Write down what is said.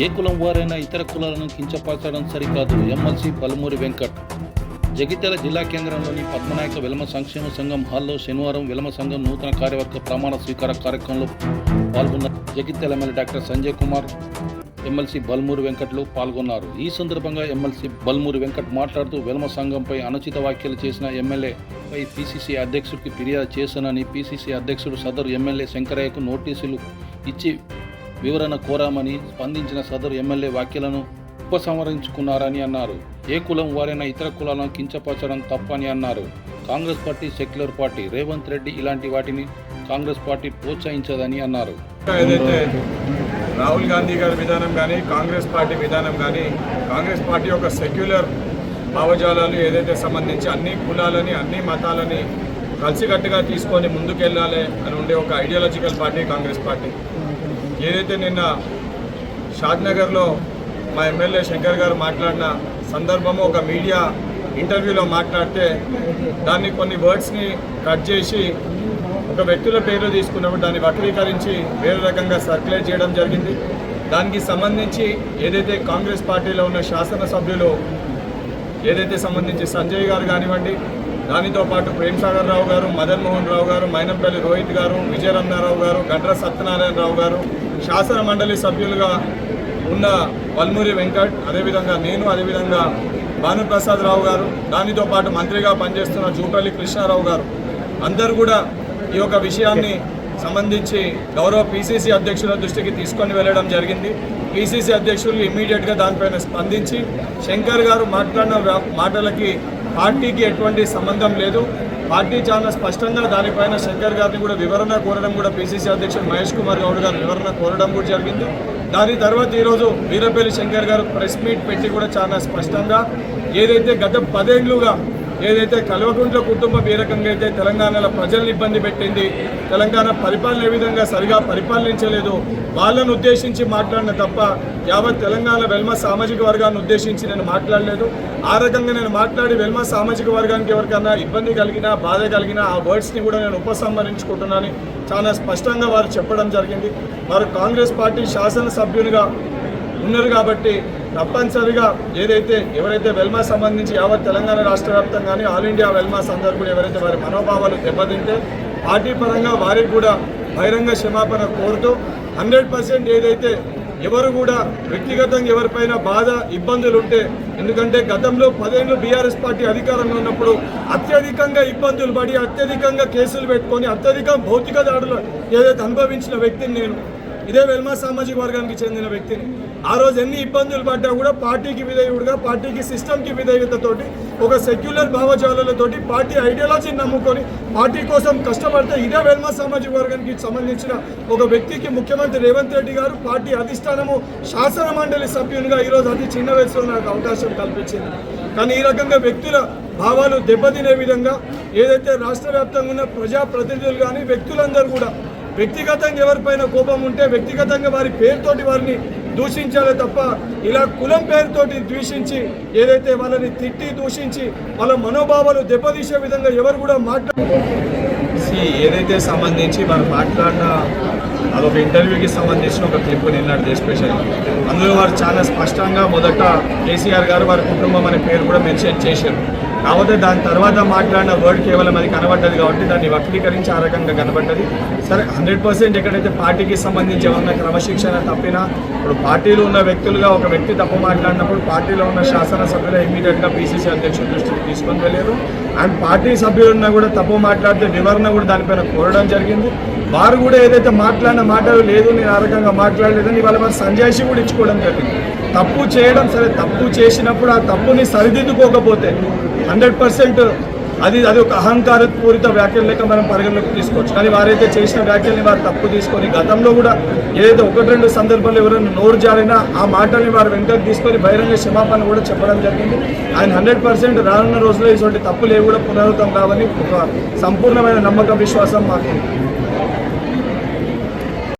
ఏ కులం వారైనా ఇతర కులాలను కించపరచడం సరికాదు. ఎమ్మెల్సీ బల్మూరి వెంకట్. జగిత్యాల జిల్లా కేంద్రంలోని పద్మనాయక వెలమ సంక్షేమ సంఘం హాల్లో శనివారం వెలమ సంఘం నూతన కార్యవర్గ ప్రమాణ స్వీకార కార్యక్రమంలో పాల్గొన్న Jagtial MLA doctor Sanjay Kumar, MLC Balmoori వెంకట్లు పాల్గొన్నారు. ఈ సందర్భంగా ఎమ్మెల్సీ బల్మూరి వెంకట్ మాట్లాడుతూ వెలమ సంఘంపై అనుచిత వ్యాఖ్యలు చేసిన ఎమ్మెల్యేపై పీసీసీ అధ్యక్షుడికి ఫిర్యాదు చేశానని, పీసీసీ అధ్యక్షుడు సదరు ఎమ్మెల్యే శంకరయ్యకు నోటీసులు ఇచ్చి వివరణ కోరామని స్పందించిన సదరు ఎమ్మెల్యే వ్యాఖ్యలను ఉపసంహరించుకున్నారని అన్నారు. ఏ కులం వారైనా ఇతర కులాలను కించపరచడం తప్పని అన్నారు. Congress party secular party. Revanth Reddy ఇలాంటి వాటిని కాంగ్రెస్ పార్టీ ప్రోత్సహించదని అన్నారు. ఏదైతే రాహుల్ గాంధీ గారి విధానం కానీ కాంగ్రెస్ పార్టీ విధానం కానీ, కాంగ్రెస్ పార్టీ ఒక సెక్యులర్ భావజాలాలు ఏదైతే సంబంధించి అన్ని కులాలని అన్ని మతాలని కలిసికట్టుగా తీసుకొని ముందుకెళ్ళాలి అని ఉండే ఒక ఐడియాలజికల్ పార్టీ కాంగ్రెస్ పార్టీ. ఏదైతే నిన్న షాద్నగర్లో మా ఎమ్మెల్యే శంకర్ గారు మాట్లాడిన సందర్భము, ఒక మీడియా ఇంటర్వ్యూలో మాట్లాడితే దాన్ని కొన్ని వర్డ్స్ని కట్ చేసి ఒక వ్యక్తుల పేర్లు తీసుకున్నప్పుడు దాన్ని వక్రీకరించి వేరే రకంగా సర్క్యులేట్ చేయడం జరిగింది. దానికి సంబంధించి ఏదైతే కాంగ్రెస్ పార్టీలో ఉన్న శాసనసభ్యులు ఏదైతే సంబంధించి సంజయ్ గారు కానివ్వండి, దానితో పాటు ప్రేమ్సాగర్ రావు గారు, మదన్ మోహన్ రావు గారు, మైనంపల్లి రోహిత్ గారు, విజయరమణారావు గారు, గడ్ర సత్యనారాయణరావు గారు, శాసన మండలి సభ్యులుగా ఉన్న బల్మూరి వెంకట్, అదేవిధంగా నేను, అదేవిధంగా భానుప్రసాద్ రావు గారు, దానితో పాటు మంత్రిగా పనిచేస్తున్న జూపల్లి కృష్ణారావు గారు అందరూ కూడా ఈ యొక్క విషయాన్ని సంబంధించి గౌరవ పీసీసీ అధ్యక్షుల దృష్టికి తీసుకొని వెళ్ళడం జరిగింది. పీసీసీ అధ్యక్షులు ఇమ్మీడియట్గా దానిపైన స్పందించి శంకర్ గారు మాట్లాడిన మాటలకి పార్టీకి ఎటువంటి సంబంధం లేదు, పార్టీ చాలా స్పష్టంగా దానిపైన శంకర్ గారిని కూడా వివరణ కోరడం కూడా పీసీసీ అధ్యక్షుడు మహేష్ కుమార్ గౌడ్ గారు వివరణ కోరడం కూడా జరిగింది. దాని తర్వాత ఈరోజు వీరపల్లి శంకర్ గారు ప్రెస్ మీట్ పెట్టి కూడా చాలా స్పష్టంగా ఏదైతే గత 10 ఏళ్లుగా ఏదైతే కల్వకుంట్ల కుటుంబం ఏ రకంగా అయితే తెలంగాణలో ప్రజల్ని ఇబ్బంది పెట్టింది, తెలంగాణ పరిపాలన ఏ విధంగా సరిగా పరిపాలించలేదు, వాళ్ళను ఉద్దేశించి మాట్లాడిన తప్ప యావత్ తెలంగాణ వెల్మ సామాజిక వర్గాన్ని ఉద్దేశించి నేను మాట్లాడలేదు. ఆ రకంగా నేను మాట్లాడి వెల్మ సామాజిక వర్గానికి ఎవరికైనా ఇబ్బంది కలిగినా, బాధ కలిగినా ఆ వర్డ్స్ని కూడా నేను ఉపసంహరించుకుంటున్నానని చాలా స్పష్టంగా వారు చెప్పడం జరిగింది. వారు కాంగ్రెస్ పార్టీ శాసనసభ్యునిగా ఉన్నారు కాబట్టి తప్పనిసరిగా ఎవరైతే వెల్మా సంబంధించి యావత్ తెలంగాణ రాష్ట్ర వ్యాప్తంగా కానీ ఆల్ ఇండియా వెల్మాస్ అందరూ కూడా ఎవరైతే వారి మనోభావాలు దెబ్బతింటే పార్టీ పరంగా వారికి కూడా బహిరంగ క్షమాపణ కోరుతూ 100% ఏదైతే ఎవరు కూడా వ్యక్తిగతంగా ఎవరిపైన బాధ ఇబ్బందులు ఉంటే, ఎందుకంటే గతంలో 10 ఏళ్ళు బీఆర్ఎస్ పార్టీ అధికారంలో ఉన్నప్పుడు అత్యధికంగా ఇబ్బందులు పడి అత్యధికంగా కేసులు పెట్టుకొని అత్యధిక భౌతిక దాడులు ఏదైతే అనుభవించిన వ్యక్తిని నేను, ఇదే వెల్మా సామాజిక వర్గానికి చెందిన వ్యక్తిని. ఆ రోజు ఎన్ని ఇబ్బందులు పడ్డా కూడా పార్టీకి విధేయుడుగా, పార్టీకి సిస్టమ్కి విధేయతతోటి, ఒక సెక్యులర్ భావజాలతోటి పార్టీ ఐడియాలజీని నమ్ముకొని పార్టీ కోసం కష్టపడితే ఇదే వెల్మా సామాజిక వర్గానికి సంబంధించిన ఒక వ్యక్తికి ముఖ్యమంత్రి రేవంత్ రెడ్డి గారు పార్టీ అధిష్టానము శాసన మండలి సభ్యునిగా ఈరోజు అతి చిన్న వయసులో నాకు అవకాశం కల్పించింది. కానీ ఈ రకంగా వ్యక్తుల భావాలు దెబ్బతినే విధంగా ఏదైతే రాష్ట్ర వ్యాప్తంగా ఉన్న ప్రజాప్రతినిధులు కానీ వ్యక్తులందరూ కూడా వ్యక్తిగతంగా ఎవరిపైన కోపం ఉంటే వ్యక్తిగతంగా వారి పేరుతోటి వారిని దూషించాలే తప్ప ఇలా కులం పేరుతోటి ద్వేషించి ఏదైతే వాళ్ళని తిట్టి దూషించి వాళ్ళ మనోభావాలు దెబ్బతీసే విధంగా ఎవరు కూడా ఏదైతే సంబంధించి వారు మాట్లాడిన అదొక ఇంటర్వ్యూకి సంబంధించిన ఒక క్లిప్ నిన్నటి స్పెషల్. అందులో వారు చాలా స్పష్టంగా మొదట కేసీఆర్ గారు వారి కుటుంబం అనే పేరు కూడా మెన్షన్ చేశారు. కాకపోతే దాని తర్వాత మాట్లాడిన వర్డ్ కేవలం అది కనబడ్డది కాబట్టి దాన్ని వక్రీకరించి ఆ రకంగా కనబడ్డది. సరే 100% ఎక్కడైతే పార్టీకి సంబంధించి ఏమన్నా క్రమశిక్షణ తప్పినా, ఇప్పుడు పార్టీలో ఉన్న వ్యక్తులుగా ఒక వ్యక్తి తప్పు మాట్లాడినప్పుడు పార్టీలో ఉన్న శాసనసభ్యులు ఇమీడియట్గా పీసీసీ అధ్యక్షుడి దృష్టికి తీసుకొని వెళ్ళారు. అండ్ పార్టీ సభ్యులున్నా కూడా తప్పు మాట్లాడితే వివరణ కూడా దానిపైన కోరడం జరిగింది. వారు కూడా ఏదైతే మాట్లాడిన మాటలు లేదు, నేను ఆ రకంగా మాట్లాడలేదని వాళ్ళ వారు సంజాయిషి కూడా ఇచ్చుకోవడం జరిగింది. తప్పు చేయడం సరే, తప్పు చేసినప్పుడు ఆ తప్పుని సరిదిద్దుకోకపోతే 100% అది ఒక అహంకారపూరిత వ్యాఖ్యలు లేక మనం పరిగణలోకి తీసుకోవచ్చు. కానీ వారైతే చేసిన వ్యాఖ్యల్ని వారు తప్పు తీసుకొని గతంలో కూడా ఏదైతే 1-2 సందర్భాల్లో ఎవరైనా నోరు జారినా ఆ మాటల్ని వారు వెంటనే తీసుకొని బహిరంగ క్షమాపణ కూడా చెప్పడం జరిగింది. ఆయన 100% రానున్న రోజుల్లో ఇటువంటి తప్పులు ఏవి కూడా పునరావృతం కావని ఒక సంపూర్ణమైన నమ్మకం, విశ్వాసం మాకు.